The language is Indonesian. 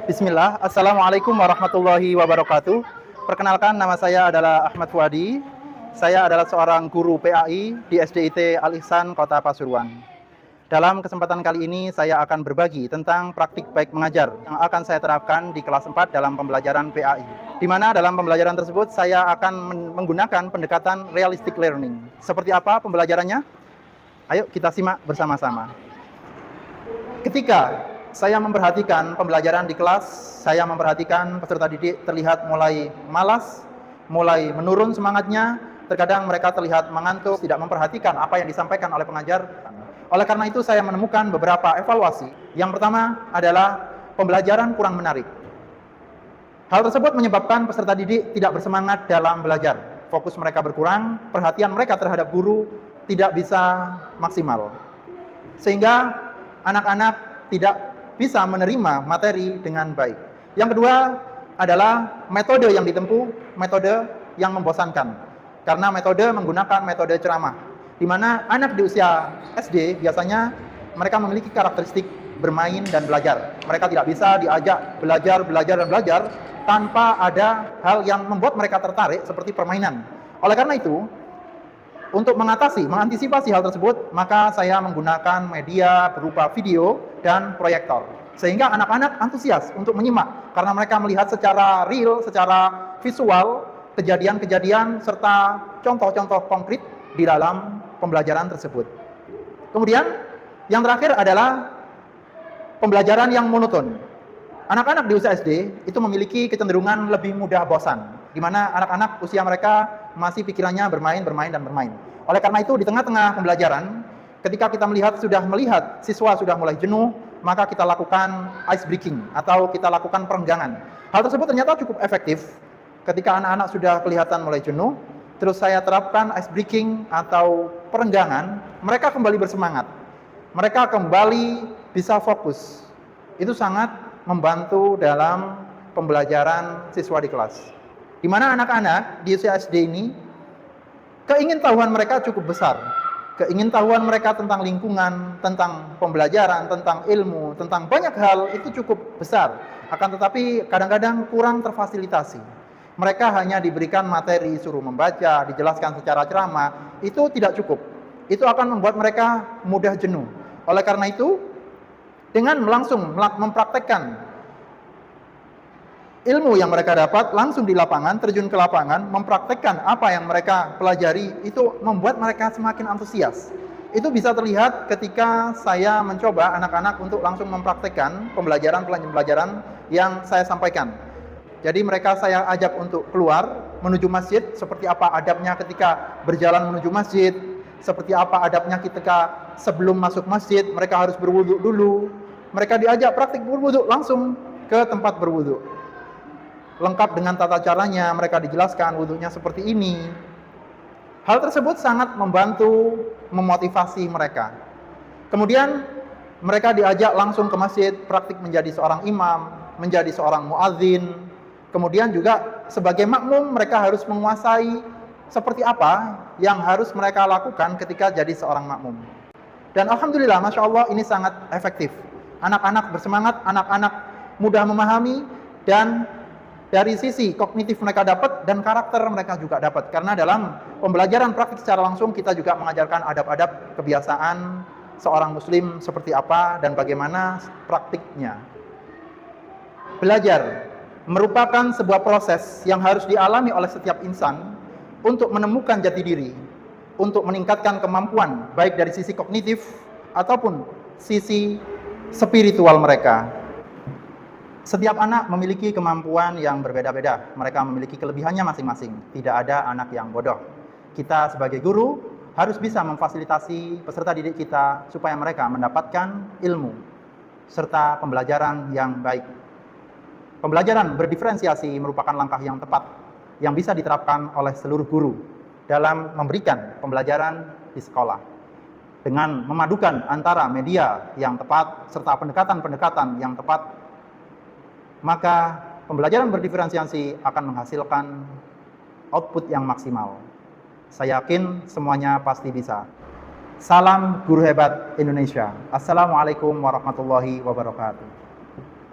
Bismillah, Assalamualaikum warahmatullahi wabarakatuh. Perkenalkan, nama saya adalah Ahmad Fuadi. Saya adalah seorang guru PAI di SDIT Al-Ihsan, Kota Pasuruan. Dalam kesempatan kali ini, saya akan berbagi tentang praktik baik mengajar yang akan saya terapkan di kelas 4 dalam pembelajaran PAI. Di mana dalam pembelajaran tersebut, saya akan menggunakan pendekatan realistic learning. Seperti apa pembelajarannya? Ayo kita simak bersama-sama. Ketika saya memperhatikan pembelajaran di kelas, saya memperhatikan peserta didik terlihat mulai malas, mulai menurun semangatnya, terkadang mereka terlihat mengantuk, tidak memperhatikan apa yang disampaikan oleh pengajar. Oleh karena itu saya menemukan beberapa evaluasi. Yang pertama adalah pembelajaran kurang menarik. Hal tersebut menyebabkan peserta didik tidak bersemangat dalam belajar. Fokus mereka berkurang, perhatian mereka terhadap guru tidak bisa maksimal. Sehingga anak-anak tidak bisa menerima materi dengan baik. Yang kedua adalah metode yang ditempuh, metode yang membosankan. Karena metode menggunakan metode ceramah, di mana anak di usia SD biasanya mereka memiliki karakteristik bermain dan belajar. Mereka tidak bisa diajak belajar tanpa ada hal yang membuat mereka tertarik seperti permainan. Oleh karena itu, untuk mengantisipasi hal tersebut, maka saya menggunakan media berupa video dan proyektor. Sehingga anak-anak antusias untuk menyimak, karena mereka melihat secara real, secara visual, kejadian-kejadian serta contoh-contoh konkret di dalam pembelajaran tersebut. Kemudian, yang terakhir adalah pembelajaran yang monoton. Anak-anak di usia SD itu memiliki kecenderungan lebih mudah bosan, di mana anak-anak usia mereka masih pikirannya bermain. Oleh karena itu, di tengah-tengah pembelajaran, ketika kita melihat siswa sudah mulai jenuh, maka kita lakukan ice breaking atau kita lakukan perenggangan. Hal tersebut ternyata cukup efektif. Ketika anak-anak sudah kelihatan mulai jenuh, terus saya terapkan ice breaking atau perenggangan, mereka kembali bersemangat. Mereka kembali bisa fokus. Itu sangat membantu dalam pembelajaran siswa di kelas. Di mana anak-anak di usia SD ini, keingintahuan mereka cukup besar. Keingintahuan mereka tentang lingkungan, tentang pembelajaran, tentang ilmu, tentang banyak hal itu cukup besar. Akan tetapi kadang-kadang kurang terfasilitasi. Mereka hanya diberikan materi, suruh membaca, dijelaskan secara ceramah, itu tidak cukup. Itu akan membuat mereka mudah jenuh. Oleh karena itu, dengan langsung mempraktekkan ilmu yang mereka dapat langsung di lapangan, terjun ke lapangan, mempraktekkan apa yang mereka pelajari, itu membuat mereka semakin antusias. Itu bisa terlihat ketika saya mencoba anak-anak untuk langsung mempraktekkan pembelajaran yang saya sampaikan. Jadi mereka saya ajak untuk keluar menuju masjid, seperti apa adabnya ketika berjalan menuju masjid, seperti apa adabnya ketika sebelum masuk masjid, mereka harus berwudu dulu. Mereka diajak praktik berwudu langsung ke tempat berwudu. Lengkap dengan tata caranya, mereka dijelaskan wudunya seperti ini. Hal tersebut sangat membantu memotivasi mereka. Kemudian mereka diajak langsung ke masjid, praktik menjadi seorang imam, menjadi seorang muadzin. Kemudian juga sebagai makmum mereka harus menguasai seperti apa yang harus mereka lakukan ketika jadi seorang makmum. Dan alhamdulillah, masya Allah, ini sangat efektif. Anak-anak bersemangat, anak-anak mudah memahami, dan dari sisi kognitif mereka dapat dan karakter mereka juga dapat. Karena dalam pembelajaran praktik secara langsung kita juga mengajarkan adab-adab kebiasaan seorang muslim seperti apa dan bagaimana praktiknya. Belajar merupakan sebuah proses yang harus dialami oleh setiap insan untuk menemukan jati diri, untuk meningkatkan kemampuan baik dari sisi kognitif ataupun sisi spiritual mereka. Setiap anak memiliki kemampuan yang berbeda-beda. Mereka memiliki kelebihannya masing-masing. Tidak ada anak yang bodoh. Kita sebagai guru harus bisa memfasilitasi peserta didik kita supaya mereka mendapatkan ilmu serta pembelajaran yang baik. Pembelajaran berdiferensiasi merupakan langkah yang tepat yang bisa diterapkan oleh seluruh guru dalam memberikan pembelajaran di sekolah. Dengan memadukan antara media yang tepat serta pendekatan-pendekatan yang tepat, maka pembelajaran berdiferensiasi akan menghasilkan output yang maksimal. Saya yakin semuanya pasti bisa. Salam guru hebat Indonesia. Assalamualaikum warahmatullahi wabarakatuh.